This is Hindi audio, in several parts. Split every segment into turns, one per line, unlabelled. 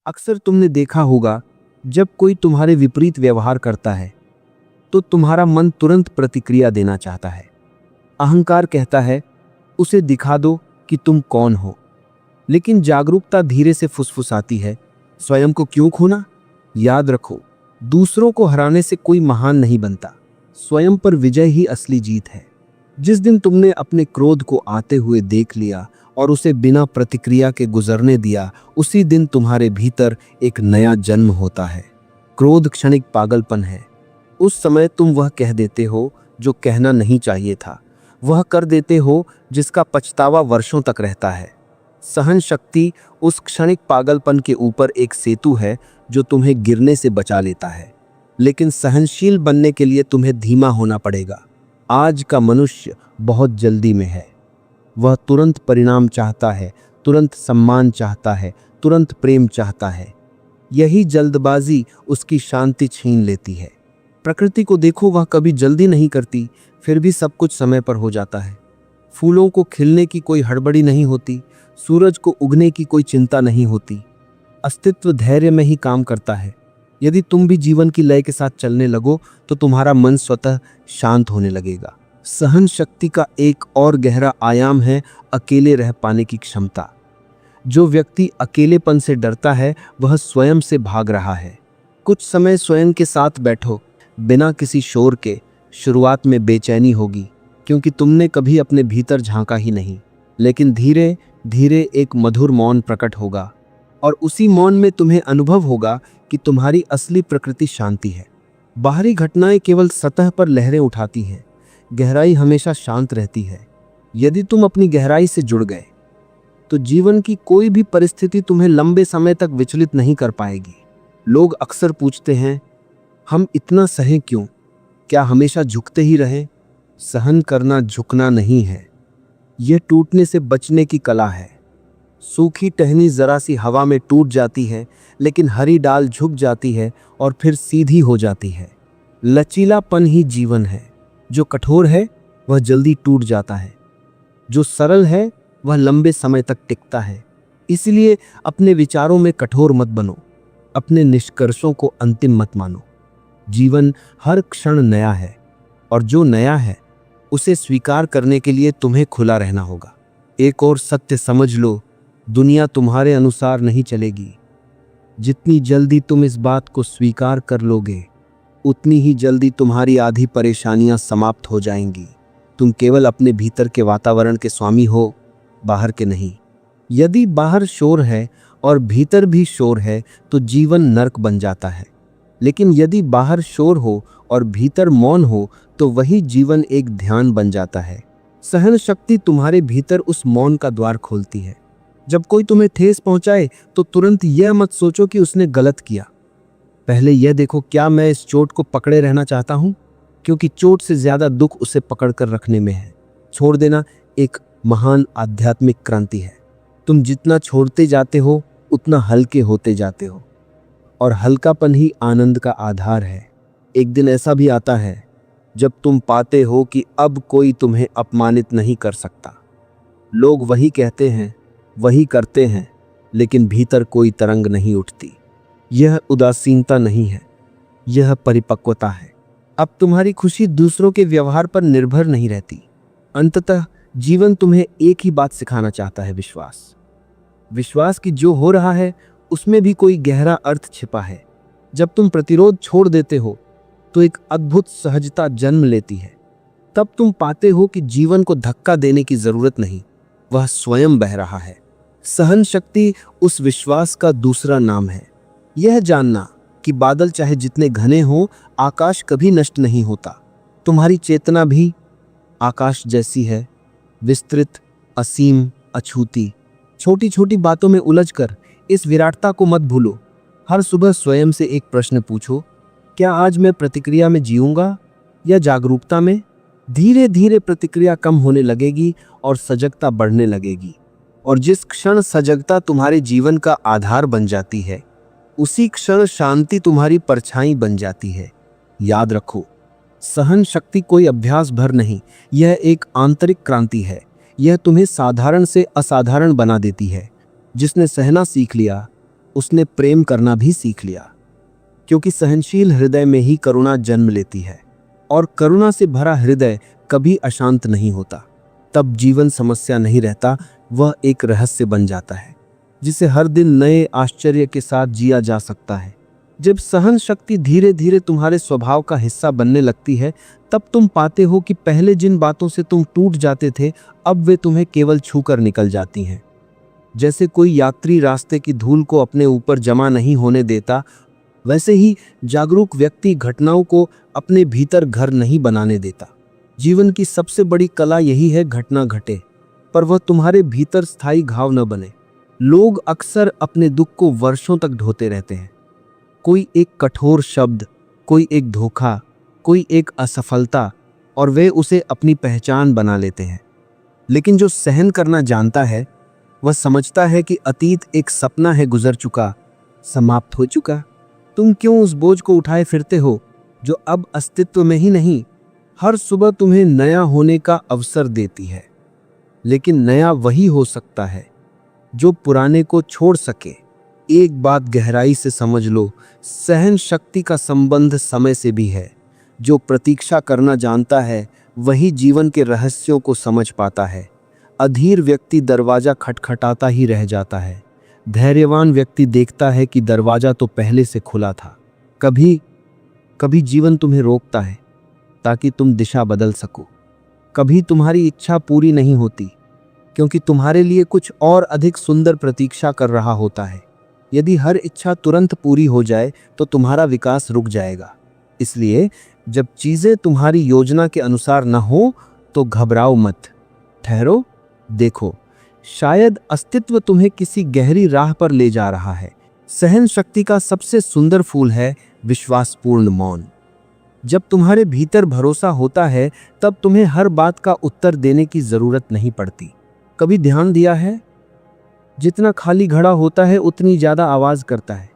अक्सर तुमने देखा होगा, जब कोई तुम्हारे विपरीत व्यवहार करता है तो तुम्हारा मन तुरंत प्रतिक्रिया देना चाहता है। अहंकार कहता है, उसे दिखा दो कि तुम कौन हो। लेकिन जागरूकता धीरे से फुसफुसाती है, स्वयं को क्यों खोना? याद रखो, दूसरों को हराने से कोई महान नहीं बनता, स्वयं पर विजय ही असली जीत है। जिस दिन तुमने अपने क्रोध को आते हुए देख लिया और उसे बिना प्रतिक्रिया के गुजरने दिया, उसी दिन तुम्हारे भीतर एक नया जन्म होता है। क्रोध क्षणिक पागलपन है। उस समय तुम वह कह देते हो जो कहना नहीं चाहिए था, वह कर देते हो जिसका पछतावा वर्षों तक रहता है। सहन शक्ति उस क्षणिक पागलपन के ऊपर एक सेतु है जो तुम्हें गिरने से बचा लेता है। लेकिन सहनशील बनने के लिए तुम्हें धीमा होना पड़ेगा। आज का मनुष्य बहुत जल्दी में है। वह तुरंत परिणाम चाहता है, तुरंत सम्मान चाहता है, तुरंत प्रेम चाहता है। यही जल्दबाजी उसकी शांति छीन लेती है। प्रकृति को देखो, वह कभी जल्दी नहीं करती, फिर भी सब कुछ समय पर हो जाता है। फूलों को खिलने की कोई हड़बड़ी नहीं होती, सूरज को उगने की कोई चिंता नहीं होती। अस्तित्व धैर्य में ही काम करता है। यदि तुम भी जीवन की लय के साथ चलने लगो तो तुम्हारा मन स्वतः शांत होने लगेगा। सहन शक्ति का एक और गहरा आयाम है अकेले रह पाने की क्षमता। जो व्यक्ति अकेलेपन से डरता है वह स्वयं से भाग रहा है। कुछ समय स्वयं के साथ बैठो, बिना किसी शोर के। शुरुआत में बेचैनी होगी, क्योंकि तुमने कभी अपने भीतर झांका ही नहीं। लेकिन धीरे धीरे एक मधुर मौन प्रकट होगा, और उसी मौन में तुम्हें अनुभव होगा कि तुम्हारी असली प्रकृति शांति है। बाहरी घटनाएं केवल सतह पर लहरें उठाती हैं, गहराई हमेशा शांत रहती है। यदि तुम अपनी गहराई से जुड़ गए तो जीवन की कोई भी परिस्थिति तुम्हें लंबे समय तक विचलित नहीं कर पाएगी। लोग अक्सर पूछते हैं, हम इतना सहे क्यों? क्या हमेशा झुकते ही रहें? सहन करना झुकना नहीं है, यह टूटने से बचने की कला है। सूखी टहनी जरा सी हवा में टूट जाती है, लेकिन हरी डाल झुक जाती है और फिर सीधी हो जाती है। लचीलापन ही जीवन है। जो कठोर है वह जल्दी टूट जाता है, जो सरल है वह लंबे समय तक टिकता है। इसलिए अपने विचारों में कठोर मत बनो, अपने निष्कर्षों को अंतिम मत मानो। जीवन हर क्षण नया है, और जो नया है उसे स्वीकार करने के लिए तुम्हें खुला रहना होगा। एक और सत्य समझ लो, दुनिया तुम्हारे अनुसार नहीं चलेगी। जितनी जल्दी तुम इस बात को स्वीकार कर लोगे, उतनी ही जल्दी तुम्हारी आधी परेशानियां समाप्त हो जाएंगी। तुम केवल अपने भीतर के वातावरण के स्वामी हो, बाहर के नहीं। यदि बाहर शोर है और भीतर भी शोर है तो जीवन नर्क बन जाता है। लेकिन यदि बाहर शोर हो और भीतर मौन हो तो वही जीवन एक ध्यान बन जाता है। सहन शक्ति तुम्हारे भीतर उस मौन का द्वार खोलती है। जब कोई तुम्हें ठेस पहुंचाए तो तुरंत यह मत सोचो कि उसने गलत किया। पहले यह देखो, क्या मैं इस चोट को पकड़े रहना चाहता हूं? क्योंकि चोट से ज्यादा दुख उसे पकड़ कर रखने में है। छोड़ देना एक महान आध्यात्मिक क्रांति है। तुम जितना छोड़ते जाते हो उतना हल्के होते जाते हो, और हल्कापन ही आनंद का आधार है। एक दिन ऐसा भी आता है जब तुम पाते हो कि अब कोई तुम्हें अपमानित नहीं कर सकता। लोग वही कहते हैं, वही करते हैं, लेकिन भीतर कोई तरंग नहीं उठती। यह उदासीनता नहीं है, यह परिपक्वता है। अब तुम्हारी खुशी दूसरों के व्यवहार पर निर्भर नहीं रहती। अंततः जीवन तुम्हें एक ही बात सिखाना चाहता है, विश्वास। विश्वास कि जो हो रहा है उसमें भी कोई गहरा अर्थ छिपा है। जब तुम प्रतिरोध छोड़ देते हो तो एक अद्भुत सहजता जन्म लेती है। तब तुम पाते हो कि जीवन को धक्का देने की जरूरत नहीं, वह स्वयं बह रहा है। सहन शक्ति उस विश्वास का दूसरा नाम है। यह जानना कि बादल चाहे जितने घने हों, आकाश कभी नष्ट नहीं होता। तुम्हारी चेतना भी आकाश जैसी है, विस्तृत, असीम, अछूती। छोटी छोटी बातों में उलझकर इस विराटता को मत भूलो। हर सुबह स्वयं से एक प्रश्न पूछो, क्या आज मैं प्रतिक्रिया में जीऊंगा या जागरूकता में? धीरे धीरे प्रतिक्रिया कम होने लगेगी और सजगता बढ़ने लगेगी। और जिस क्षण सजगता तुम्हारे जीवन का आधार बन जाती है, उसी क्षण शांति तुम्हारी परछाई बन जाती है। याद रखो, सहन शक्ति कोई अभ्यास भर नहीं, यह एक आंतरिक क्रांति है। यह तुम्हें साधारण से असाधारण बना देती है। जिसने सहना सीख लिया उसने प्रेम करना भी सीख लिया, क्योंकि सहनशील हृदय में ही करुणा जन्म लेती है और करुणा से भरा हृदय कभी अशांत नहीं होता। तब जीवन समस्या नहीं रहता, वह एक रहस्य बन जाता है जिसे हर दिन नए आश्चर्य के साथ जिया जा सकता है। जब सहन शक्ति धीरे धीरे तुम्हारे स्वभाव का हिस्सा बनने लगती है, तब तुम पाते हो कि पहले जिन बातों से तुम टूट जाते थे, अब वे तुम्हें केवल छूकर निकल जाती हैं। जैसे कोई यात्री रास्ते की धूल को अपने ऊपर जमा नहीं होने देता, वैसे ही जागरूक व्यक्ति घटनाओं को अपने भीतर घर नहीं बनाने देता। जीवन की सबसे बड़ी कला यही है, घटना घटे पर वह तुम्हारे भीतर स्थायी घाव न बने। लोग अक्सर अपने दुख को वर्षों तक ढोते रहते हैं। कोई एक कठोर शब्द, कोई एक धोखा, कोई एक असफलता, और वे उसे अपनी पहचान बना लेते हैं। लेकिन जो सहन करना जानता है, वह समझता है कि अतीत एक सपना है, गुजर चुका, समाप्त हो चुका। तुम क्यों उस बोझ को उठाए फिरते हो जो अब अस्तित्व में ही नहीं? हर सुबह तुम्हें नया होने का अवसर देती है, लेकिन नया वही हो सकता है जो पुराने को छोड़ सके। एक बात गहराई से समझ लो, सहन शक्ति का संबंध समय से भी है। जो प्रतीक्षा करना जानता है, वही जीवन के रहस्यों को समझ पाता है। अधीर व्यक्ति दरवाजा खटखटाता ही रह जाता है। धैर्यवान व्यक्ति देखता है कि दरवाजा तो पहले से खुला था। कभी कभी जीवन तुम्हें रोकता है ताकि तुम दिशा बदल सको। कभी तुम्हारी इच्छा पूरी नहीं होती, क्योंकि तुम्हारे लिए कुछ और अधिक सुंदर प्रतीक्षा कर रहा होता है। यदि हर इच्छा तुरंत पूरी हो जाए तो तुम्हारा विकास रुक जाएगा। इसलिए जब चीजें तुम्हारी योजना के अनुसार न हो तो घबराओ मत, ठहरो, देखो, शायद अस्तित्व तुम्हें किसी गहरी राह पर ले जा रहा है। सहन शक्ति का सबसे सुंदर फूल है विश्वासपूर्ण मौन। जब तुम्हारे भीतर भरोसा होता है, तब तुम्हें हर बात का उत्तर देने की जरूरत नहीं पड़ती। कभी ध्यान दिया है, जितना खाली घड़ा होता है उतनी ज्यादा आवाज करता है।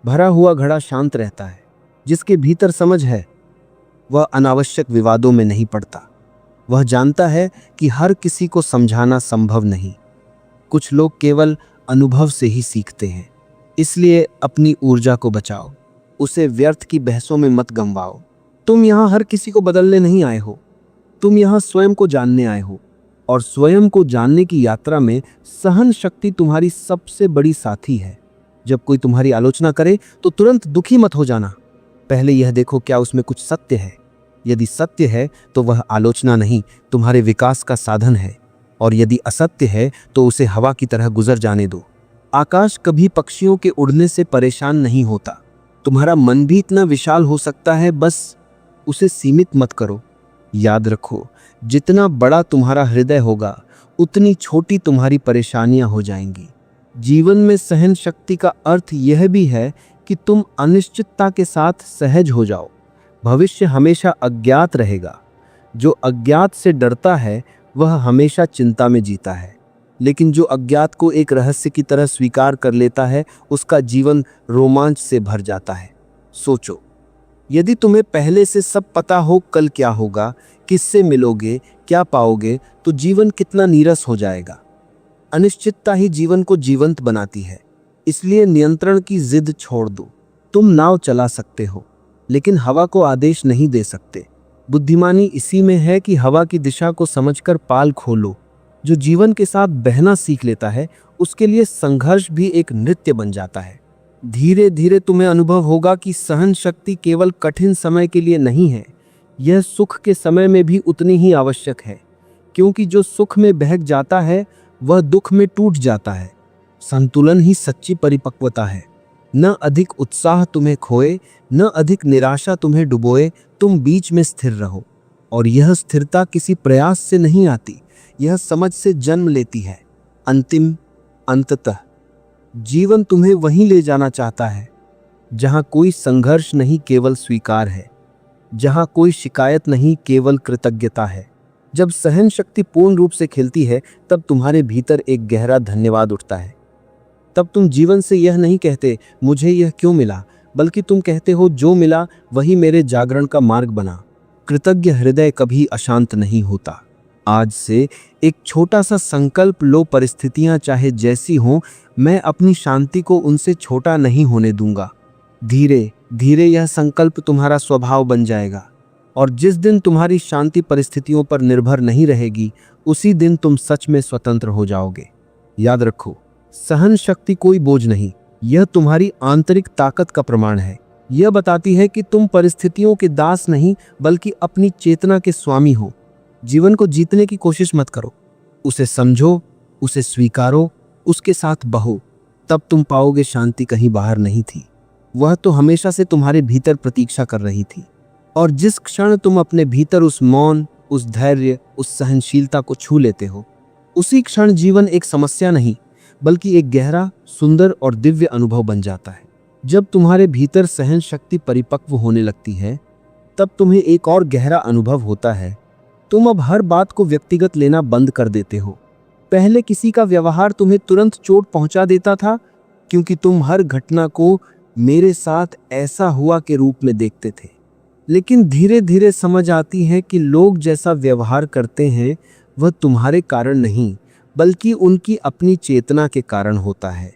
भरा हुआ घड़ा शांत रहता है। जिसके भीतर समझ है, वह अनावश्यक विवादों में नहीं पड़ता। वह जानता है कि हर किसी को समझाना संभव नहीं। कुछ लोग केवल अनुभव से ही सीखते हैं। इसलिए अपनी ऊर्जा को बचाओ, उसे व्यर्थ की बहसों में मत गंवाओ। तुम यहां हर किसी को बदलने नहीं आए हो, तुम यहां स्वयं को जानने आए हो। और स्वयं को जानने की यात्रा में सहन शक्ति तुम्हारी सबसे बड़ी साथी है। जब कोई तुम्हारी आलोचना करे तो तुरंत दुखी मत हो जाना। पहले यह देखो क्या उसमें कुछ सत्य है। यदि सत्य है तो वह आलोचना नहीं, तुम्हारे विकास का साधन है। और यदि असत्य है तो उसे हवा की तरह गुजर जाने दो। आकाश कभी पक्षियों के उड़ने से परेशान नहीं होता। तुम्हारा मन भी इतना विशाल हो सकता है, बस उसे सीमित मत करो। याद रखो, जितना बड़ा तुम्हारा हृदय होगा, उतनी छोटी तुम्हारी परेशानियां हो जाएंगी। जीवन में सहन शक्ति का अर्थ यह भी है कि तुम अनिश्चितता के साथ सहज हो जाओ। भविष्य हमेशा अज्ञात रहेगा। जो अज्ञात से डरता है वह हमेशा चिंता में जीता है, लेकिन जो अज्ञात को एक रहस्य की तरह स्वीकार कर लेता है, उसका जीवन रोमांच से भर जाता है। सोचो, यदि तुम्हें पहले से सब पता हो कल क्या होगा, किससे मिलोगे, क्या पाओगे, तो जीवन कितना नीरस हो जाएगा। अनिश्चितता ही जीवन को जीवंत बनाती है। इसलिए नियंत्रण की जिद छोड़ दो। तुम नाव चला सकते हो, लेकिन हवा को आदेश नहीं दे सकते। बुद्धिमानी इसी में है कि हवा की दिशा को समझकर पाल खोलो। जो जीवन के साथ बहना सीख लेता है, उसके लिए संघर्ष भी एक नृत्य बन जाता है। धीरे धीरे तुम्हें अनुभव होगा कि सहन शक्ति केवल कठिन समय के लिए नहीं है, यह सुख के समय में भी उतनी ही आवश्यक है। क्योंकि जो सुख में बहक जाता है वह दुख में टूट जाता है। संतुलन ही सच्ची परिपक्वता है। न अधिक उत्साह तुम्हें खोए, न अधिक निराशा तुम्हें डुबोए। तुम बीच में स्थिर रहो। और यह स्थिरता किसी प्रयास से नहीं आती, यह समझ से जन्म लेती है। अंततः जीवन तुम्हें वहीं ले जाना चाहता है जहां कोई संघर्ष नहीं, केवल स्वीकार है। जहां कोई शिकायत नहीं, केवल कृतज्ञता है। जब सहन शक्ति पूर्ण रूप से खिलती है, तब तुम्हारे भीतर एक गहरा धन्यवाद उठता है। तब तुम जीवन से यह नहीं कहते मुझे यह क्यों मिला, बल्कि तुम कहते हो जो मिला वही मेरे जागरण का मार्ग बना। कृतज्ञ हृदय कभी अशांत नहीं होता। आज से एक छोटा सा संकल्प लो, परिस्थितियां चाहे जैसी हों, मैं अपनी शांति को उनसे छोटा नहीं होने दूंगा। धीरे धीरे यह संकल्प तुम्हारा स्वभाव बन जाएगा और जिस दिन तुम्हारी शांति परिस्थितियों पर निर्भर नहीं रहेगी, उसी दिन तुम सच में स्वतंत्र हो जाओगे। याद रखो, सहन शक्ति कोई बोझ नहीं, यह तुम्हारी आंतरिक ताकत का प्रमाण है। यह बताती है कि तुम परिस्थितियों के दास नहीं बल्कि अपनी चेतना के स्वामी हो। जीवन को जीतने की कोशिश मत करो, उसे समझो, उसे स्वीकारो, उसके साथ बहो। तब तुम पाओगे शांति कहीं बाहर नहीं थी, वह तो हमेशा से तुम्हारे भीतर प्रतीक्षा कर रही थी। और जिस क्षण तुम अपने भीतर उस मौन, उस धैर्य, उस सहनशीलता को छू लेते हो, उसी क्षण जीवन एक समस्या नहीं बल्कि एक गहरा, सुंदर और दिव्य अनुभव बन जाता है। जब तुम्हारे भीतर सहन शक्ति परिपक्व होने लगती है, तब तुम्हें एक और गहरा अनुभव होता है। तुम अब हर बात को व्यक्तिगत लेना बंद कर देते हो। पहले किसी का व्यवहार तुम्हें तुरंत चोट पहुंचा देता था क्योंकि तुम हर घटना को मेरे साथ ऐसा हुआ के रूप में देखते थे। लेकिन धीरे धीरे समझ आती है कि लोग जैसा व्यवहार करते हैं वह तुम्हारे कारण नहीं बल्कि उनकी अपनी चेतना के कारण होता है।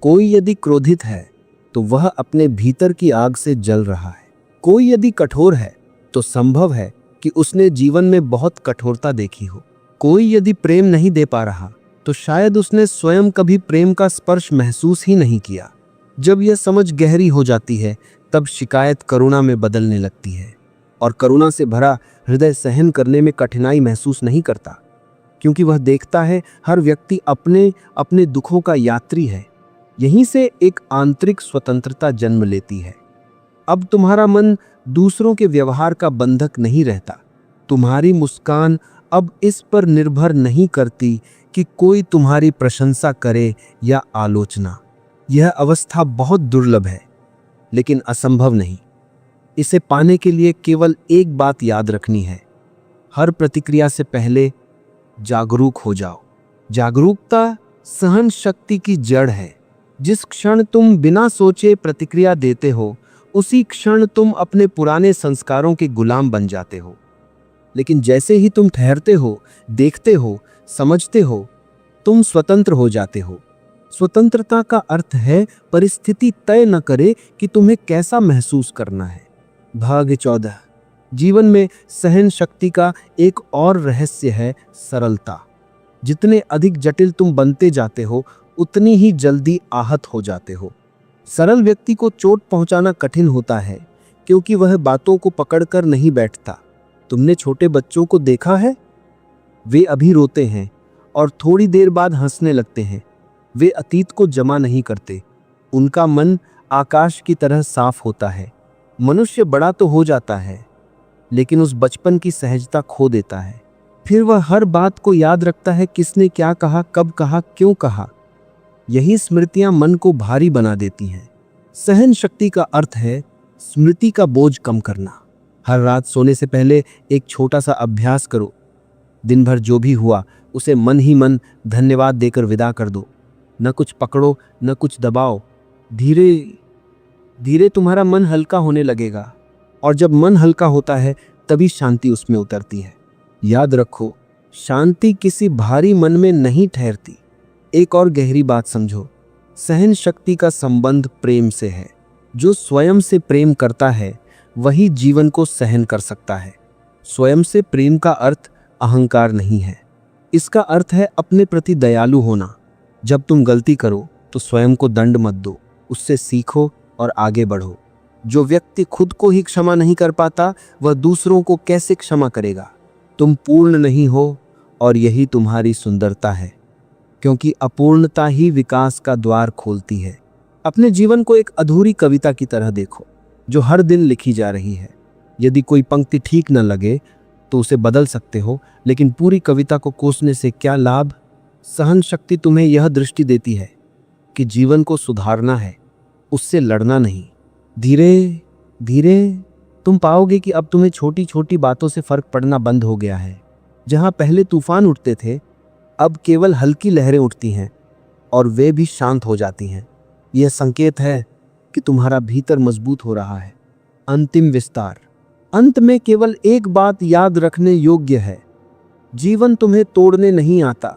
कोई यदि क्रोधित है तो वह अपने भीतर की आग से जल रहा है। कोई यदि कठोर है तो संभव है कि उसने जीवन में बहुत कठोरता देखी हो। कोई यदि प्रेम नहीं दे पा रहा तो शायद उसने स्वयं कभी प्रेम का स्पर्श महसूस ही नहीं किया। जब यह समझ गहरी हो जाती है, तब शिकायत करुणा में बदलने लगती है और करुणा से भरा हृदय सहन करने में कठिनाई महसूस नहीं करता, क्योंकि वह देखता है हर व्यक्ति अपने अपने दुखों का यात्री है। यहीं से एक आंतरिक स्वतंत्रता जन्म लेती है। अब तुम्हारा मन दूसरों के व्यवहार का बंधक नहीं रहता। तुम्हारी मुस्कान अब इस पर निर्भर नहीं करती कि कोई तुम्हारी प्रशंसा करे या आलोचना। यह अवस्था बहुत दुर्लभ है लेकिन असंभव नहीं। इसे पाने के लिए केवल एक बात याद रखनी है, हर प्रतिक्रिया से पहले जागरूक हो जाओ। जागरूकता सहन शक्ति की जड़ है। जिस क्षण तुम बिना सोचे प्रतिक्रिया देते हो, उसी क्षण तुम अपने पुराने संस्कारों के गुलाम बन जाते हो। लेकिन जैसे ही तुम ठहरते हो, देखते हो, समझते हो, तुम स्वतंत्र हो जाते हो। स्वतंत्रता का अर्थ है परिस्थिति तय न करे कि तुम्हें कैसा महसूस करना है। भाग 14। जीवन में सहन शक्ति का एक और रहस्य है सरलता। जितने अधिक जटिल तुम बनते जाते हो, उतनी ही जल्दी आहत हो जाते हो। सरल व्यक्ति को चोट पहुंचाना कठिन होता है क्योंकि वह बातों को पकड़कर नहीं बैठता। तुमने छोटे बच्चों को देखा है? वे अभी रोते हैं और थोड़ी देर बाद हंसने लगते हैं। वे अतीत को जमा नहीं करते। उनका मन आकाश की तरह साफ होता है। मनुष्य बड़ा तो हो जाता है लेकिन उस बचपन की सहजता खो देता है। फिर वह हर बात को याद रखता है, किसने क्या कहा, कब कहा, क्यों कहा। यही स्मृतियां मन को भारी बना देती हैं। सहन शक्ति का अर्थ है स्मृति का बोझ कम करना। हर रात सोने से पहले एक छोटा सा अभ्यास करो। दिन भर जो भी हुआ उसे मन ही मन धन्यवाद देकर विदा कर दो। न कुछ पकड़ो, न कुछ दबाओ। धीरे धीरे तुम्हारा मन हल्का होने लगेगा और जब मन हल्का होता है तभी शांति उसमें उतरती है। याद रखो, शांति किसी भारी मन में नहीं ठहरती। एक और गहरी बात समझो, सहन शक्ति का संबंध प्रेम से है। जो स्वयं से प्रेम करता है वही जीवन को सहन कर सकता है। स्वयं से प्रेम का अर्थ अहंकार नहीं है। इसका अर्थ है अपने प्रति दयालु होना। जब तुम गलती करो तो स्वयं को दंड मत दो, उससे सीखो और आगे बढ़ो। जो व्यक्ति खुद को ही क्षमा नहीं कर पाता, वह दूसरों को कैसे क्षमा करेगा। तुम पूर्ण नहीं हो और यही तुम्हारी सुंदरता है, क्योंकि अपूर्णता ही विकास का द्वार खोलती है। अपने जीवन को एक अधूरी कविता की तरह देखो जो हर दिन लिखी जा रही है। यदि कोई पंक्ति ठीक न लगे तो उसे बदल सकते हो, लेकिन पूरी कविता को कोसने से क्या लाभ। सहन शक्ति तुम्हें यह दृष्टि देती है कि जीवन को सुधारना है, उससे लड़ना नहीं। धीरे धीरे तुम पाओगे कि अब तुम्हें छोटी छोटी बातों से फर्क पड़ना बंद हो गया है। जहां पहले तूफान उठते थे, अब केवल हल्की लहरें उठती हैं और वे भी शांत हो जाती हैं। यह संकेत है कि तुम्हारा भीतर मजबूत हो रहा है। अंतिम विस्तार। अंत में केवल एक बात याद रखने योग्य है, जीवन तुम्हें तोड़ने नहीं आता,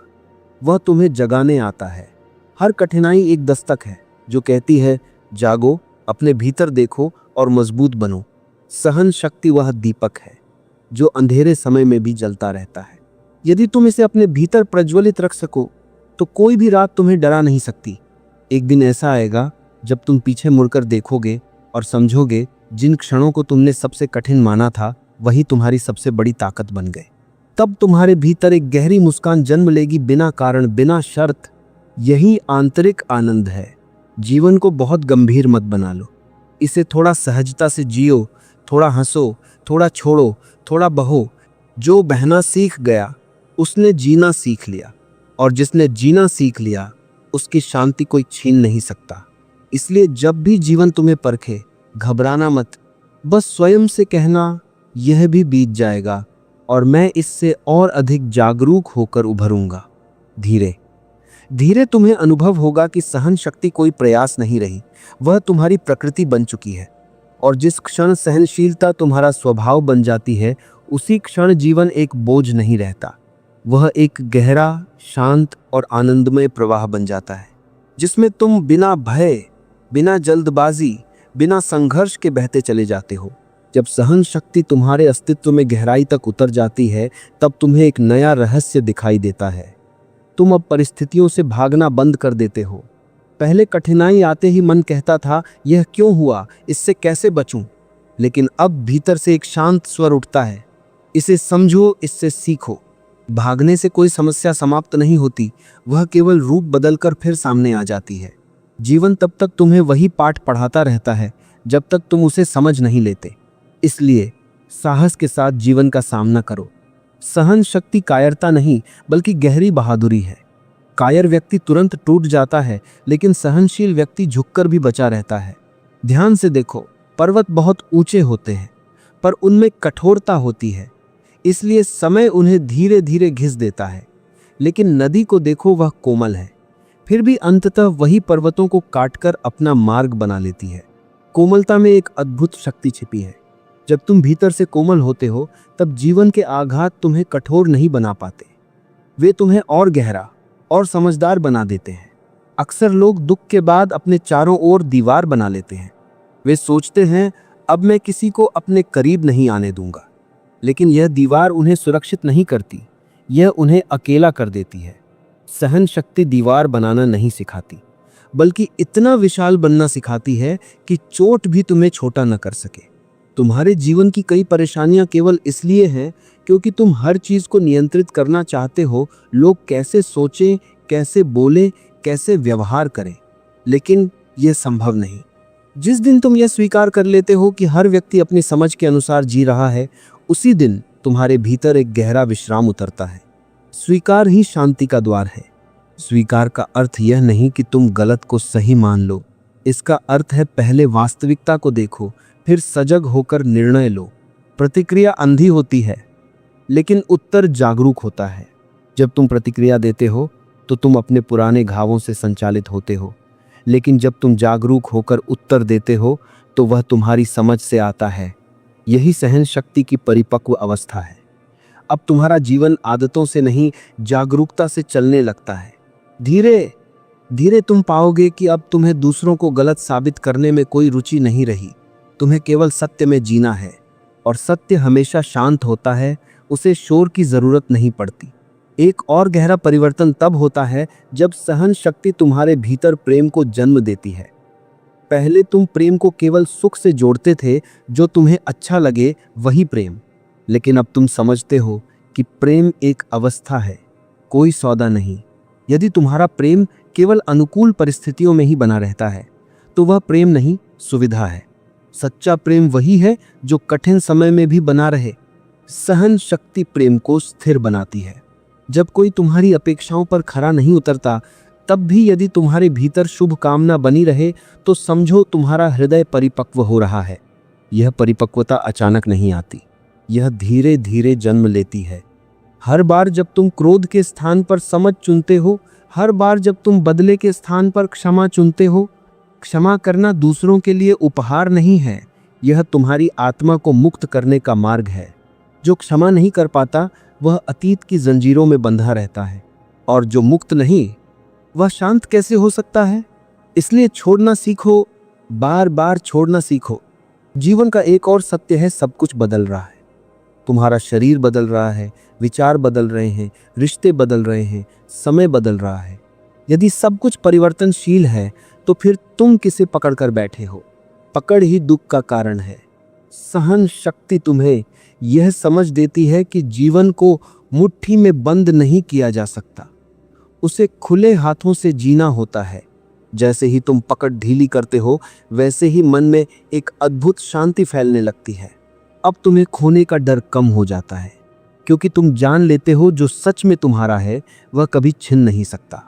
वह तुम्हें जगाने आता है। हर कठिनाई एक दस्तक है जो कहती है जागो, अपने भीतर देखो और मजबूत बनो। सहन शक्ति वह दीपक है जो अंधेरे समय में भी जलता रहता है। यदि तुम इसे अपने भीतर प्रज्वलित रख सको तो कोई भी रात तुम्हें डरा नहीं सकती। एक दिन ऐसा आएगा जब तुम पीछे मुड़कर देखोगे और समझोगे जिन क्षणों को तुमने सबसे कठिन माना था वही तुम्हारी सबसे बड़ी ताकत बन गए। तब तुम्हारे भीतर एक गहरी मुस्कान जन्म लेगी, बिना कारण, बिना शर्त। यही आंतरिक आनंद है। जीवन को बहुत गंभीर मत बना लो, इसे थोड़ा सहजता से जियो, थोड़ा हंसो, थोड़ा छोड़ो, थोड़ा बहो। जो बहना सीख गया उसने जीना सीख लिया, और जिसने जीना सीख लिया उसकी शांति कोई छीन नहीं सकता। इसलिए जब भी जीवन तुम्हें परखे, घबराना मत। बस स्वयं से कहना यह भी बीत जाएगा और मैं इससे और अधिक जागरूक होकर उभरूंगा। धीरे धीरे तुम्हें अनुभव होगा कि सहन शक्ति कोई प्रयास नहीं रही, वह तुम्हारी प्रकृति बन चुकी है। और जिस क्षण सहनशीलता तुम्हारा स्वभाव बन जाती है उसी क्षण जीवन एक बोझ नहीं रहता, वह एक गहरा, शांत और आनंदमय प्रवाह बन जाता है जिसमें तुम बिना भय, बिना जल्दबाजी, बिना संघर्ष के बहते चले जाते हो। जब सहन शक्ति तुम्हारे अस्तित्व में गहराई तक उतर जाती है तब तुम्हें एक नया रहस्य दिखाई देता है। तुम अब परिस्थितियों से भागना बंद कर देते हो। पहले कठिनाई आते ही मन कहता था यह क्यों हुआ, इससे कैसे बचूं? लेकिन अब भीतर से एक शांत स्वर उठता है, इसे समझो, इससे सीखो। भागने से कोई समस्या समाप्त नहीं होती, वह केवल रूप बदलकर फिर सामने आ जाती है। जीवन तब तक तुम्हें वही पाठ पढ़ाता रहता है जब तक तुम उसे समझ नहीं लेते। इसलिए साहस के साथ जीवन का सामना करो। सहन शक्ति कायरता नहीं बल्कि गहरी बहादुरी है। कायर व्यक्ति तुरंत टूट जाता है, लेकिन सहनशील व्यक्ति झुककर भी बचा रहता है। ध्यान से देखो, पर्वत बहुत ऊंचे होते हैं पर उनमें कठोरता होती है, इसलिए समय उन्हें धीरे धीरे घिस देता है। लेकिन नदी को देखो, वह कोमल है, फिर भी अंततः वही पर्वतों को काटकर अपना मार्ग बना लेती है। कोमलता में एक अद्भुत शक्ति छिपी है। जब तुम भीतर से कोमल होते हो तब जीवन के आघात तुम्हें कठोर नहीं बना पाते, वे तुम्हें और गहरा और समझदार बना देते हैं। अक्सर लोग दुख के बाद अपने चारों ओर दीवार बना लेते हैं। वे सोचते हैं अब मैं किसी को अपने करीब नहीं आने दूंगा, लेकिन यह दीवार उन्हें सुरक्षित नहीं करती, यह उन्हें अकेला कर देती है। सहन शक्ति दीवार बनाना नहीं सिखाती, बल्कि इतना विशाल बनना सिखाती है कि चोट भी तुम्हें छोटा न कर सके। तुम्हारे जीवन की कई परेशानियां केवल इसलिए हैं क्योंकि तुम हर चीज को नियंत्रित करना चाहते हो। लोग कैसे सोचें, कैसे बोलें, कैसे व्यवहार करें, लेकिन यह संभव नहीं। जिस दिन तुम यह स्वीकार कर लेते हो कि हर व्यक्ति अपनी समझ के अनुसार जी रहा है, उसी दिन तुम्हारे भीतर एक गहरा विश्राम उतरता है। स्वीकार ही शांति का द्वार है। स्वीकार का अर्थ यह नहीं कि तुम गलत को सही मान लो, इसका अर्थ है पहले वास्तविकता को देखो, फिर सजग होकर निर्णय लो। प्रतिक्रिया अंधी होती है, लेकिन उत्तर जागरूक होता है। जब तुम प्रतिक्रिया देते हो तो तुम अपने पुराने घावों से संचालित होते हो, लेकिन जब तुम जागरूक होकर उत्तर देते हो तो वह तुम्हारी समझ से आता है। यही सहन शक्ति की परिपक्व अवस्था है। अब तुम्हारा जीवन आदतों से नहीं, जागरूकता से चलने लगता है। धीरे धीरे तुम पाओगे कि अब तुम्हें दूसरों को गलत साबित करने में कोई रुचि नहीं रही। तुम्हें केवल सत्य में जीना है, और सत्य हमेशा शांत होता है, उसे शोर की जरूरत नहीं पड़ती। एक और गहरा परिवर्तन तब होता है जब सहन शक्ति तुम्हारे भीतर प्रेम को जन्म देती है। पहले तुम प्रेम को केवल सुख से जोड़ते थे, जो तुम्हें अच्छा लगे वही प्रेम। लेकिन अब तुम समझते हो कि प्रेम एक अवस्था है, कोई सौदा नहीं। यदि तुम्हारा प्रेम केवल अनुकूल परिस्थितियों में ही बना रहता है तो वह प्रेम नहीं, सुविधा है। सच्चा प्रेम वही है जो कठिन समय में भी बना रहे। सहन शक्ति प्रेम को स्थिर बनाती है। जब कोई तुम्हारी अपेक्षाओं पर खरा नहीं उतरता, तब भी यदि तुम्हारे भीतर शुभ कामना बनी रहे तो समझो तुम्हारा हृदय परिपक्व हो रहा है। यह परिपक्वता अचानक नहीं आती, यह धीरे धीरे जन्म लेती है। हर बार जब तुम क्रोध के स्थान पर समझ चुनते हो, हर बार जब तुम बदले के स्थान पर क्षमा चुनते हो, क्षमा करना दूसरों के लिए उपहार नहीं है, यह तुम्हारी आत्मा को मुक्त करने का मार्ग है। जो क्षमा नहीं कर पाता वह अतीत की जंजीरों में बंधा रहता है, और जो मुक्त नहीं वह शांत कैसे हो सकता है। इसलिए छोड़ना सीखो, बार बार छोड़ना सीखो। जीवन का एक और सत्य है, सब कुछ बदल रहा है। तुम्हारा शरीर बदल रहा है, विचार बदल रहे हैं, रिश्ते बदल रहे हैं, समय बदल रहा है। यदि सब कुछ परिवर्तनशील है तो फिर तुम किसे पकड़कर बैठे हो? पकड़ ही दुख का कारण है। सहन शक्ति तुम्हें यह समझ देती है कि जीवन को मुट्ठी में बंद नहीं किया जा सकता, उसे खुले हाथों से जीना होता है। जैसे ही तुम पकड़ ढीली करते हो, वैसे ही मन में एक अद्भुत शांति फैलने लगती है। अब तुम्हें खोने का डर कम हो जाता है, क्योंकि तुम जान लेते हो जो सच में तुम्हारा है वह कभी छिन नहीं सकता,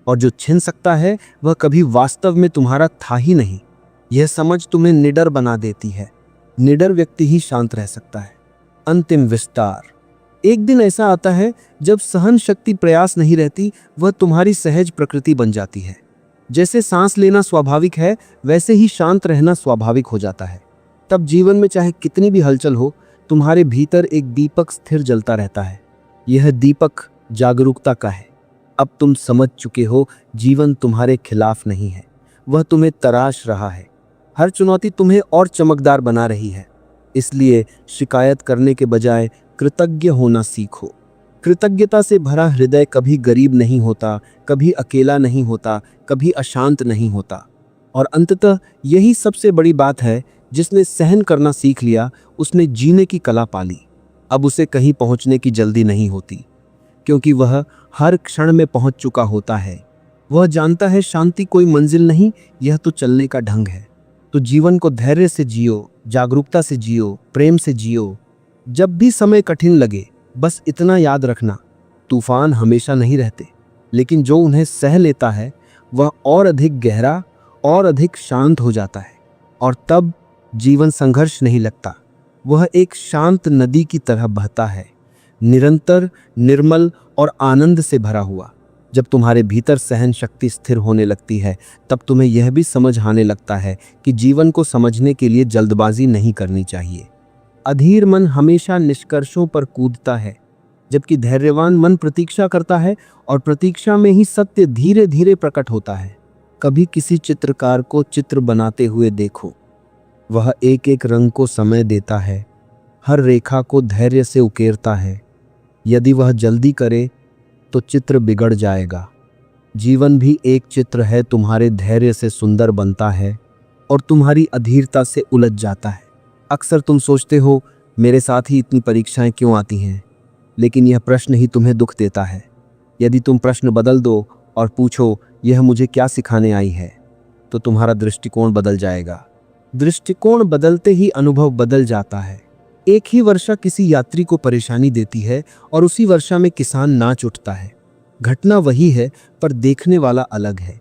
और जो छिन सकता है वह कभी वास्तव में तुम्हारा था ही नहीं। यह समझ तुम्हें निडर बना देती है। निडर व्यक्ति ही शांत रह सकता है। अंतिम विस्तार। एक दिन ऐसा आता है जब सहन शक्ति प्रयास नहीं रहती, वह तुम्हारी सहज प्रकृति बन जाती है। जैसे सांस लेना स्वाभाविक है, वैसे ही शांत रहना स्वाभाविक हो जाता है। तब जीवन में चाहे कितनी भी हलचल हो, तुम्हारे भीतर एक दीपक स्थिर जलता रहता है। यह दीपक जागरूकता का है। अब तुम समझ चुके हो, जीवन तुम्हारे खिलाफ नहीं है, वह तुम्हें तराश रहा है। हर चुनौती तुम्हें और चमकदार बना रही है। इसलिए शिकायत करने के बजाय कृतज्ञ होना सीखो। कृतज्ञता से भरा हृदय कभी गरीब नहीं होता, कभी अकेला नहीं होता, कभी अशांत नहीं होता। और अंततः यही सबसे बड़ी बात है, जिसने सहन करना सीख लिया, उसने जीने की कला पाली। अब उसे कहीं पहुंचने की जल्दी नहीं होती, क्योंकि वह हर क्षण में पहुंच चुका होता है। वह जानता है शांति कोई मंजिल नहीं, यह तो चलने का ढंग है। तो जीवन को धैर्य से जियो, जागरूकता से जियो, प्रेम से जियो। जब भी समय कठिन लगे, बस इतना याद रखना, तूफान हमेशा नहीं रहते, लेकिन जो उन्हें सह लेता है वह और अधिक गहरा और अधिक शांत हो जाता है। और तब जीवन संघर्ष नहीं लगता, वह एक शांत नदी की तरह बहता है, निरंतर, निर्मल और आनंद से भरा हुआ। जब तुम्हारे भीतर सहन शक्ति स्थिर होने लगती है, तब तुम्हें यह भी समझ आने लगता है कि जीवन को समझने के लिए जल्दबाजी नहीं करनी चाहिए। अधीर मन हमेशा निष्कर्षों पर कूदता है, जबकि धैर्यवान मन प्रतीक्षा करता है, और प्रतीक्षा में ही सत्य धीरे धीरे प्रकट होता है। कभी किसी चित्रकार को चित्र बनाते हुए देखो। वह एक एक रंग को समय देता है, हर रेखा को धैर्य से उकेरता है। यदि वह जल्दी करे तो चित्र बिगड़ जाएगा। जीवन भी एक चित्र है, तुम्हारे धैर्य से सुंदर बनता है और तुम्हारी अधीरता से उलझ जाता है। अक्सर तुम सोचते हो, मेरे साथ ही इतनी परीक्षाएं क्यों आती हैं? लेकिन यह प्रश्न ही तुम्हें दुख देता है। यदि तुम प्रश्न बदल दो और पूछो, यह मुझे क्या सिखाने आई है, तो तुम्हारा दृष्टिकोण बदल जाएगा। दृष्टिकोण बदलते ही अनुभव बदल जाता है। एक ही वर्षा किसी यात्री को परेशानी देती है और उसी वर्षा में किसान नाच उठता है। घटना वही है, पर देखने वाला अलग है।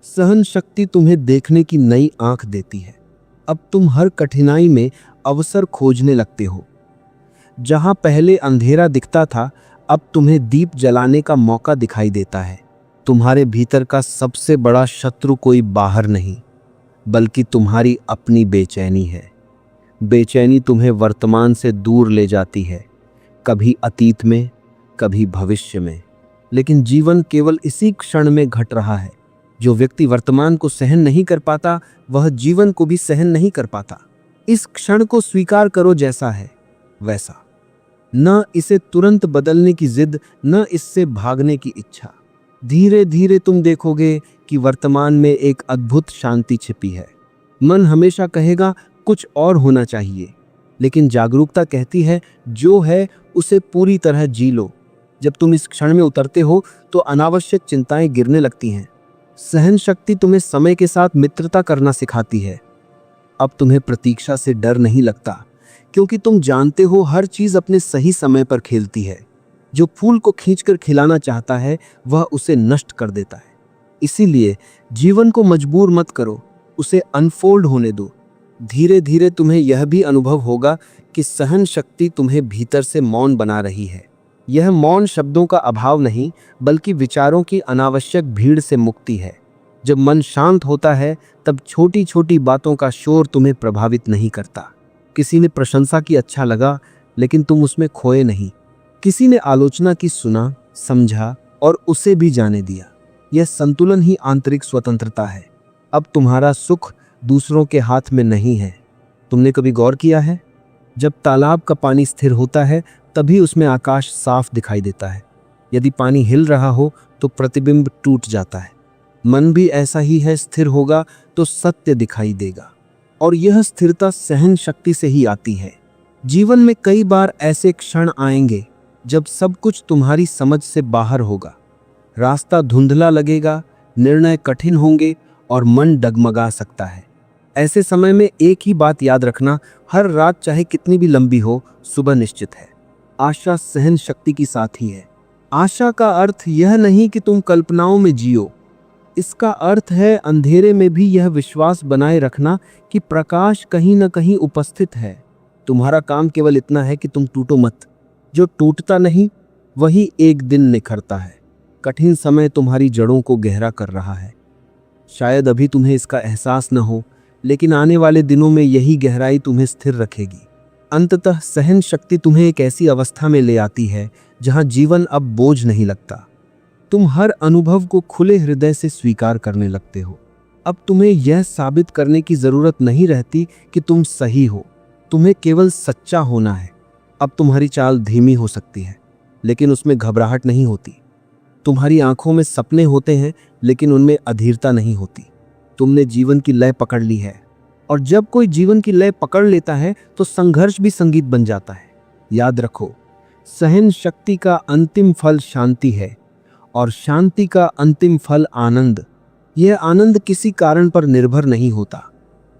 सहन शक्ति तुम्हें देखने की नई आंख देती है। अब तुम हर कठिनाई में अवसर खोजने लगते हो। जहां पहले अंधेरा दिखता था, अब तुम्हें दीप जलाने का मौका दिखाई देता है। तुम्हारे भीतर का सबसे बड़ा शत्रु कोई बाहर नहीं, बल्कि तुम्हारी अपनी बेचैनी है। बेचैनी तुम्हें वर्तमान से दूर ले जाती है, कभी अतीत में, कभी भविष्य में। लेकिन जीवन केवल इसी क्षण में घट रहा है। जो व्यक्ति वर्तमान को सहन नहीं कर पाता, वह जीवन को भी सहन नहीं कर पाता। इस क्षण को स्वीकार करो जैसा है वैसा, न इसे तुरंत बदलने की जिद, न इससे भागने की इच्छा। धीरे धीरे तुम देखोगे कि वर्तमान में एक अद्भुत शांति छिपी है। मन हमेशा कहेगा कुछ और होना चाहिए, लेकिन जागरूकता कहती है जो है उसे पूरी तरह जी लो। जब तुम इस क्षण में उतरते हो तो अनावश्यक चिंताएं गिरने लगती हैं। सहन शक्ति तुम्हें समय के साथ मित्रता करना सिखाती है। अब तुम्हें प्रतीक्षा से डर नहीं लगता, क्योंकि तुम जानते हो हर चीज अपने सही समय पर खेलती है। जो फूल को खींचकर खिलाना चाहता है, वह उसे नष्ट कर देता है। इसीलिए जीवन को मजबूर मत करो, उसे अनफोल्ड होने दो। धीरे धीरे तुम्हें यह भी अनुभव होगा कि सहन शक्ति तुम्हें भीतर से मौन बना रही है। यह मौन शब्दों का अभाव नहीं, बल्कि विचारों की अनावश्यक भीड़ से मुक्ति है। जब मन शांत होता है, तब छोटी छोटी बातों का शोर तुम्हें प्रभावित नहीं करता। किसी ने प्रशंसा की, अच्छा लगा, लेकिन तुम उसमें खोए नहीं। किसी ने आलोचना की, सुना, समझा और उसे भी जाने दिया। यह संतुलन ही आंतरिक स्वतंत्रता है। अब तुम्हारा सुख दूसरों के हाथ में नहीं है। तुमने कभी गौर किया है, जब तालाब का पानी स्थिर होता है तभी उसमें आकाश साफ दिखाई देता है। यदि पानी हिल रहा हो तो प्रतिबिंब टूट जाता है। मन भी ऐसा ही है, स्थिर होगा तो सत्य दिखाई देगा। और यह स्थिरता सहन शक्ति से ही आती है। जीवन में कई बार ऐसे क्षण आएंगे जब सब कुछ तुम्हारी समझ से बाहर होगा। रास्ता धुंधला लगेगा, निर्णय कठिन होंगे और मन डगमगा सकता है। ऐसे समय में एक ही बात याद रखना, हर रात चाहे कितनी भी लंबी हो, सुबह निश्चित है। आशा सहन शक्ति की साथी है। आशा का अर्थ यह नहीं कि तुम कल्पनाओं में जियो। इसका अर्थ है अंधेरे में भी यह विश्वास बनाए रखना कि प्रकाश कहीं न कहीं उपस्थित है। तुम्हारा काम केवल इतना है कि तुम टूटो मत। जो टूटता नहीं वही एक दिन निखरता है। कठिन समय तुम्हारी जड़ों को गहरा कर रहा है। शायद अभी तुम्हें इसका एहसास न हो, लेकिन आने वाले दिनों में यही गहराई तुम्हें स्थिर रखेगी। अंततः सहन शक्ति तुम्हें एक ऐसी अवस्था में ले आती है जहां जीवन अब बोझ नहीं लगता। तुम हर अनुभव को खुले हृदय से स्वीकार करने लगते हो। अब तुम्हें यह साबित करने की जरूरत नहीं रहती कि तुम सही हो। तुम्हें केवल सच्चा होना है। अब तुम्हारी चाल धीमी हो सकती है, लेकिन उसमें घबराहट नहीं होती। तुम्हारी आंखों में सपने होते हैं, लेकिन उनमें अधीरता नहीं होती। तुमने जीवन की लय पकड़ ली है, और जब कोई जीवन की लय पकड़ लेता है तो संघर्ष भी संगीत बन जाता है। याद रखो, सहन शक्ति का अंतिम फल शांति है, और शांति का अंतिम फल आनंद। यह आनंद किसी कारण पर निर्भर नहीं होता।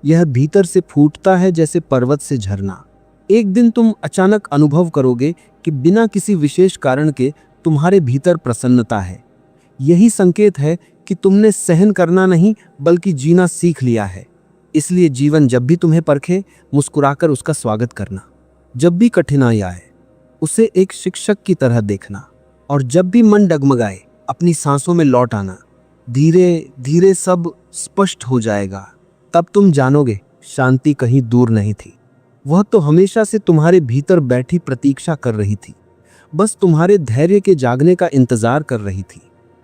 यह भीतर से फूटता है, जैसे पर्वत से झरना। एक दिन तुम अचानक अनुभव करोगे कि बिना किसी विशेष कारण के तुम्हारे भीतर प्रसन्नता है। यही संकेत है कि तुमने सहन करना नहीं बल्कि जीना सीख लिया है। इसलिए जीवन जब भी तुम्हें परखे, मुस्कुराकर उसका स्वागत करना। जब भी कठिनाई आए, उसे एक शिक्षक की तरह देखना। और जब भी मन डगमगाए, अपनी सांसों में लौट आना। धीरे धीरे सब स्पष्ट हो जाएगा। तब तुम जानोगे शांति कहीं दूर नहीं थी। वह तो हमेशा से तुम्हारे भीतर बैठी प्रतीक्षा कर रही थी, बस तुम्हारे धैर्य के जागने का इंतजार कर रही थी।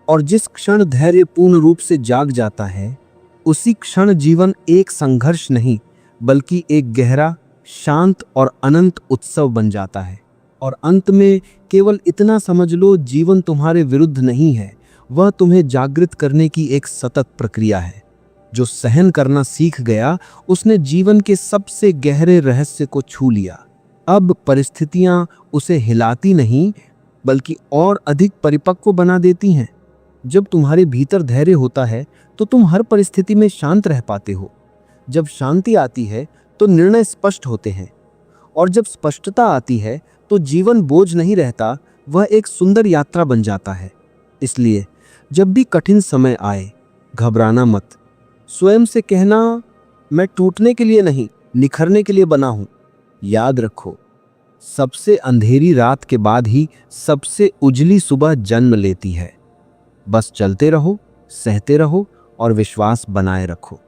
और जिस क्षण धैर्य पूर्ण रूप से जाग जाता है, उसी क्षण जीवन एक संघर्ष नहीं बल्कि एक गहरा, शांत और अनंत उत्सव बन जाता है। और अंत में केवल इतना समझ लो, जीवन तुम्हारे विरुद्ध नहीं है, वह तुम्हें जागृत करने की एक सतत प्रक्रिया है। जो सहन करना सीख गया, उसने जीवन के सबसे गहरे रहस्य को छू लिया। अब परिस्थितियां उसे हिलाती नहीं बल्कि और अधिक परिपक्व बना देती हैं। जब तुम्हारे भीतर धैर्य होता है तो तुम हर परिस्थिति में शांत रह पाते हो। जब शांति आती है तो निर्णय स्पष्ट होते हैं, और जब स्पष्टता आती है तो जीवन बोझ नहीं रहता, वह एक सुंदर यात्रा बन जाता है। इसलिए जब भी कठिन समय आए, घबराना मत। स्वयं से कहना, मैं टूटने के लिए नहीं, निखरने के लिए बना हूं। याद रखो, सबसे अंधेरी रात के बाद ही सबसे उजली सुबह जन्म लेती है। बस चलते रहो, सहते रहो और विश्वास बनाए रखो।